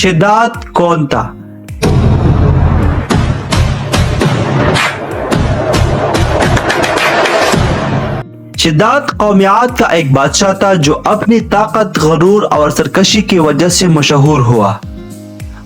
شداد کون تھا؟ شداد قومیات کا ایک بادشاہ تھا جو اپنی طاقت، غرور اور سرکشی کی وجہ سے مشہور ہوا۔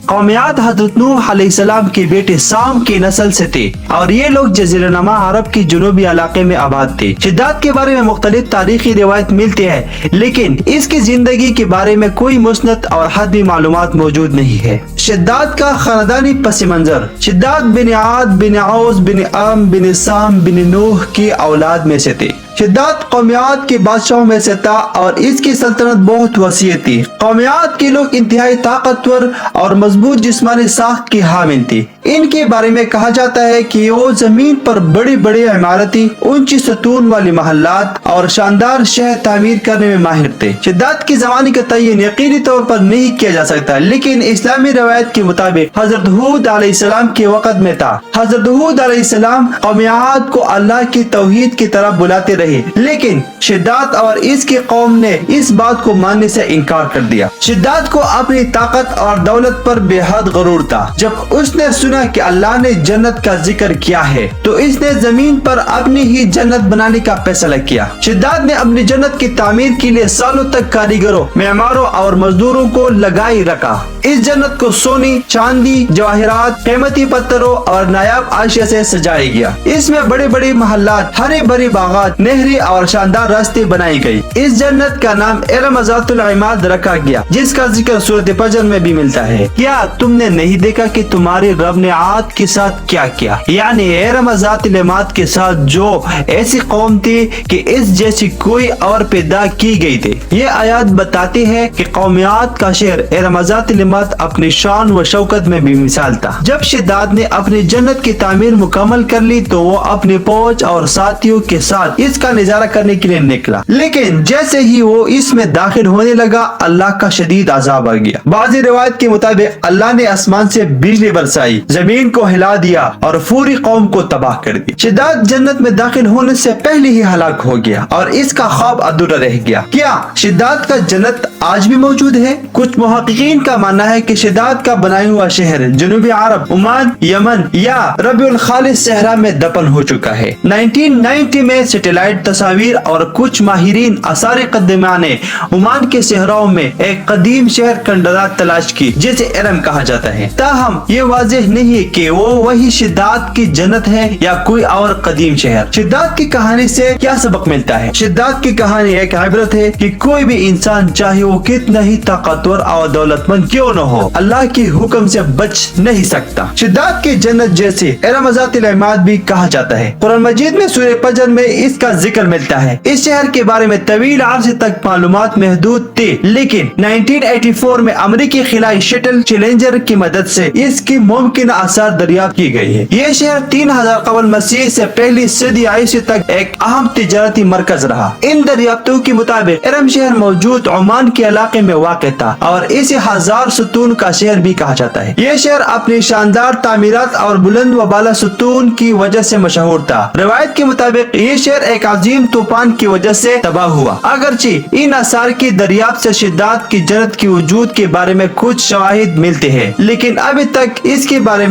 قومیات حضرت نوح علیہ السلام کے بیٹے سام کی نسل سے تھے اور یہ لوگ جزیرہ نما عرب کے جنوبی علاقے میں آباد تھے۔ شداد کے بارے میں مختلف تاریخی روایت ملتی ہے، لیکن اس کی زندگی کے بارے میں کوئی مسند اور حتمی معلومات موجود نہیں ہے۔ شداد کا خاندانی پس منظر: شداد بن عاد بن عوز بن ام بن سام بن نوح کی اولاد میں سے تھے۔ شداد قومیات کے بادشاہوں میں سے تھا اور اس کی سلطنت بہت وسیع تھی۔ قومیات کے لوگ انتہائی طاقتور اور مضبوط جسمانی ساخت کی حامل تھی۔ ان کے بارے میں کہا جاتا ہے کہ وہ زمین پر بڑی بڑی عمارتیں، اونچی ستون والی محلات اور شاندار شہر تعمیر کرنے میں ماہر تھے۔ شداد کی زمانے کا تعین یقینی طور پر نہیں کیا جا سکتا، لیکن اسلامی روایت کے مطابق حضرت ہود علیہ السلام کے وقت میں تھا۔ حضرت ہود علیہ السلام قومیات کو اللہ کی توحید کی طرف بلاتے رہے، لیکن شداد اور اس کی قوم نے اس بات کو ماننے سے انکار کر دیا۔ شداد کو اپنی طاقت اور دولت پر بے حد غرور تھا۔ جب اس نے سنا کہ اللہ نے جنت کا ذکر کیا ہے تو اس نے زمین پر اپنی ہی جنت بنانے کا فیصلہ کیا۔ شداد نے اپنی جنت کی تعمیر کے لیے سالوں تک کاریگروں، معماروں اور مزدوروں کو لگائی رکھا۔ اس جنت کو سونے، چاندی، جواہرات، قیمتی پتھروں اور نایاب اشیاء سے سجایا گیا۔ اس میں بڑے بڑے محلات، ہرے بھرے باغات، نہریں اور شاندار راستے بنائی گئی۔ اس جنت کا نام ارم ذات العماد رکھا گیا، جس کا ذکر سورۃ فجر میں بھی ملتا ہے۔ کیا تم نے نہیں دیکھا کہ تمہارے رب نے عاد کے ساتھ کیا کیا؟ یعنی ارم ذات العماد کے ساتھ، جو ایسی قوم تھی کہ اس جیسی کوئی اور پیدا کی گئی تھی۔ یہ آیات بتاتی ہے کہ قومیات کا شہر ارم ذات العماد اپنی شان و شوکت میں بھی مثال تھا۔ جب شداد نے اپنی جنت کی تعمیر مکمل کر لی تو وہ اپنی فوج اور ساتھیوں کے ساتھ اس کا نظارہ کرنے کے لیے نکلا، لیکن جیسے ہی وہ اس میں داخل ہونے لگا اللہ کا شدید عذاب آ گیا۔ بعض روایت کے مطابق اللہ نے آسمان سے بجلی برسائی، زمین کو ہلا دیا اور پوری قوم کو تباہ کر دی۔ شداد جنت میں داخل ہونے سے پہلے ہی ہلاک ہو گیا اور اس کا خواب ادھورا رہ گیا۔ کیا شداد کا جنت آج بھی موجود ہے؟ کچھ محققین کا ماننا ہے کہ شداد کا بنایا ہوا شہر جنوبی عرب، عمان، یمن یا ربیع الخالص صحرا میں دفن ہو چکا ہے۔ 1990 میں سیٹلائٹ تصاویر اور کچھ ماہرین آثار قدیمہ نے عمان کے صحراؤں میں ایک قدیم شہر کنڈرات تلاش کی جسے ارم کہا جاتا ہے۔ تاہم یہ واضح نہیں کہ وہ وہی شداد کی جنت ہے یا کوئی اور قدیم شہر۔ شداد کی کہانی سے کیا سبق ملتا ہے؟ شداد کی کہانی ایک عبرت ہے کہ کوئی بھی انسان چاہے وہ کتنا ہی طاقتور اور دولت مند کیوں نہ ہو، اللہ کے حکم سے بچ نہیں سکتا۔ شداد کی جنت جیسے ارم ذات العماد بھی کہا جاتا ہے۔ قرآن مجید میں سورہ فجر میں اس کا ذکر ملتا ہے۔ اس شہر کے بارے میں طویل عرصے تک معلومات محدود تھی، لیکن 1984 میں امریکی خلائی شٹل چیلنجر کی مدد سے اس کی ممکنہ آثار دریافت کی گئی ہے۔ یہ شہر 3000 قبل مسیح سے پہلی صدی عیسوی تک ایک اہم تجارتی مرکز رہا۔ ان دریافتوں کے مطابق ارم شہر موجود عمان کے علاقے میں واقع تھا اور اسے 1000 ستون کا شہر بھی کہا جاتا ہے۔ یہ شہر اپنی شاندار تعمیرات اور بلند و بالا ستون کی وجہ سے مشہور تھا۔ روایت کے مطابق یہ شہر ایک عظیم طوفان کی وجہ سے تباہ ہوا۔ اگرچہ ان آثار کی دریافت سے شداد کی جنت کے وجود کے بارے میں کچھ شواہد ملتے ہیں، لیکن ابھی تک اس کے بارے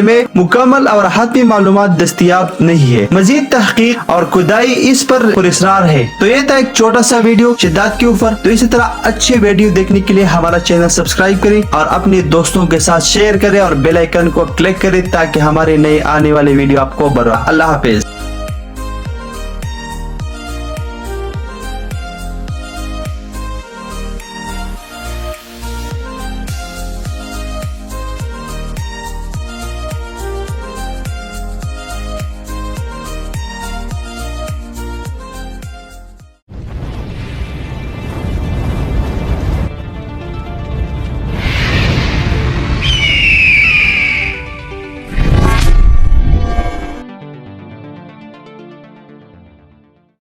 میں مکمل اور حتمی معلومات دستیاب نہیں ہے۔ مزید تحقیق اور کھدائی اس پر پراسرار ہے۔ تو یہ تھا ایک چھوٹا سا ویڈیو شداد کے اوپر۔ تو اسی طرح اچھے ویڈیو دیکھنے کے لیے ہمارا چینل سبسکرائب کریں اور اپنے دوستوں کے ساتھ شیئر کریں اور بیل آئیکن کو کلک کریں تاکہ ہمارے نئے آنے والے ویڈیو آپ کو بر وقت۔ اللہ حافظ۔